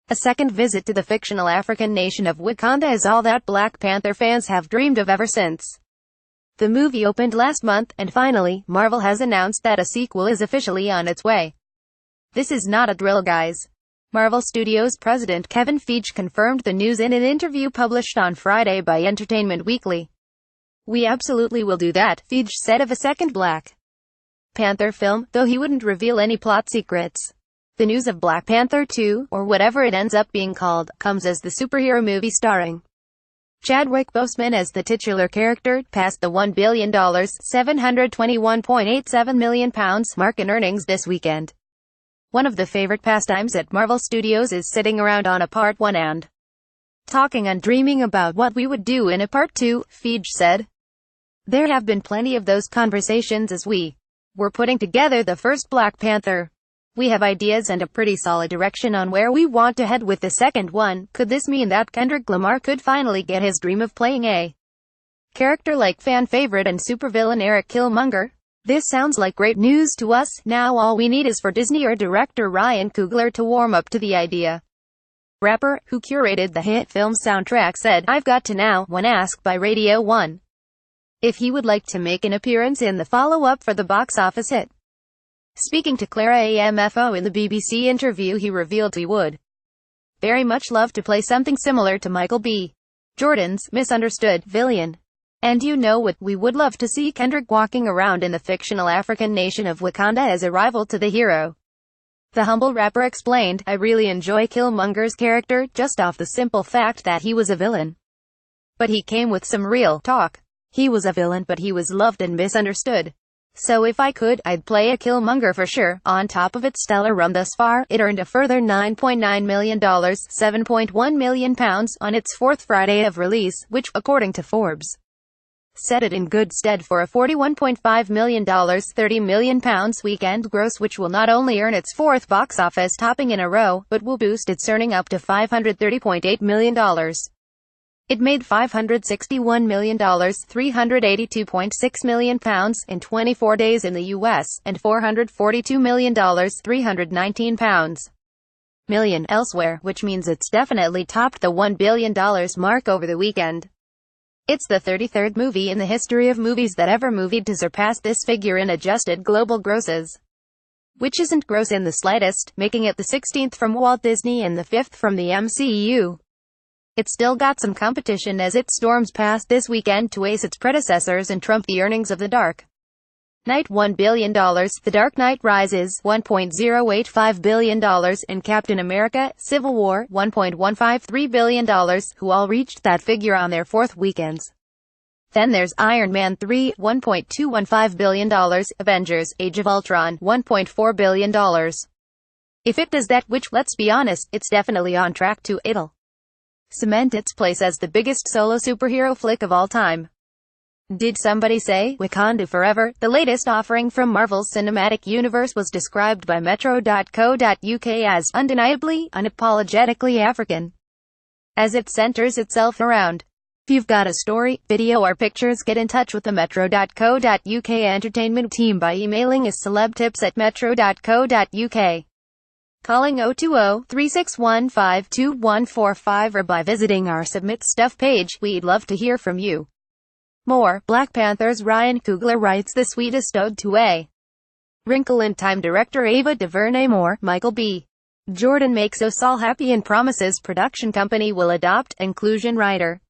A second visit to the fictional African nation of Wakanda is all that Black Panther fans have dreamed of ever since the movie opened last month, and finally, Marvel has announced that a sequel is officially on its way. This is not a drill, guys. Marvel Studios president Kevin Feige confirmed the news in an interview published on Friday by Entertainment Weekly. "We absolutely will do that," Feige said of a second Black Panther film, though he wouldn't reveal any plot secrets. The news of Black Panther 2, or whatever it ends up being called, comes as the superhero movie starring Chadwick Boseman as the titular character passed the $1 billion (£721.87 million) mark in earnings this weekend. One of the favorite pastimes at Marvel Studios is sitting around on a part 1 and talking and dreaming about what we would do in a part 2, Feige said. "There have been plenty of those conversations as we were putting together the first Black Panther. We have ideas and a pretty solid direction on where we want to head with the second one. Could this mean that Kendrick Lamar could finally get his dream of playing a character like fan favorite and supervillain Eric Killmonger? This sounds like great news to us. Now all we need is for Disney or director Ryan Coogler to warm up to the idea." Rapper, who curated the hit film's soundtrack, said, "I've got to now," when asked by Radio 1 if he would like to make an appearance in the follow-up for the box office hit. Speaking to Clara AMFO in the BBC interview, he revealed he would very much love to play something similar to Michael B. Jordan's misunderstood villain. "And you know what, we would love to see Kendrick walking around in the fictional African nation of Wakanda as a rival to the hero." The humble rapper explained, "I really enjoy Killmonger's character, just off the simple fact that he was a villain. But he came with some real talk. He was a villain, but he was loved and misunderstood. So if I could, I'd play a Killmonger for sure." On top of its stellar run thus far, it earned a further $9.9 million (£7.1 million) on its fourth Friday of release, which, according to Forbes, set it in good stead for a $41.5 million (£30 million) weekend gross, which will not only earn its fourth box office topping in a row, but will boost its earning up to $530.8 million. It made $561 million (£382.6 million) in 24 days in the US, and $442 million (£319 million) elsewhere, which means it's definitely topped the $1 billion mark over the weekend. It's the 33rd movie in the history of movies that ever movied to surpass this figure in adjusted global grosses, which isn't gross in the slightest, making it the 16th from Walt Disney and the 5th from the MCU. It's still got some competition as it storms past this weekend to ace its predecessors and trump the earnings of The Dark Knight $1 billion, The Dark Knight Rises $1.085 billion, and Captain America: Civil War $1.153 billion, who all reached that figure on their fourth weekends. Then there's Iron Man 3, $1.215 billion, Avengers: Age of Ultron, $1.4 billion. If it does that, which, let's be honest, it's definitely on track to, it'll cement its place as the biggest solo superhero flick of all time. Did somebody say Wakanda Forever? The latest offering from Marvel's cinematic universe was described by Metro.co.uk as undeniably, unapologetically African, as it centers itself around. If you've got a story, video or pictures, get in touch with the Metro.co.uk entertainment team by emailing us celebtips@metro.co.uk, calling 020-361-52145, or by visiting our Submit Stuff page. We'd love to hear from you. More. Black Panther's Ryan Coogler writes the sweetest ode to a Wrinkle in Time director Ava DuVernay. More. Michael B. Jordan makes us all happy and promises production company will adopt inclusion. Writer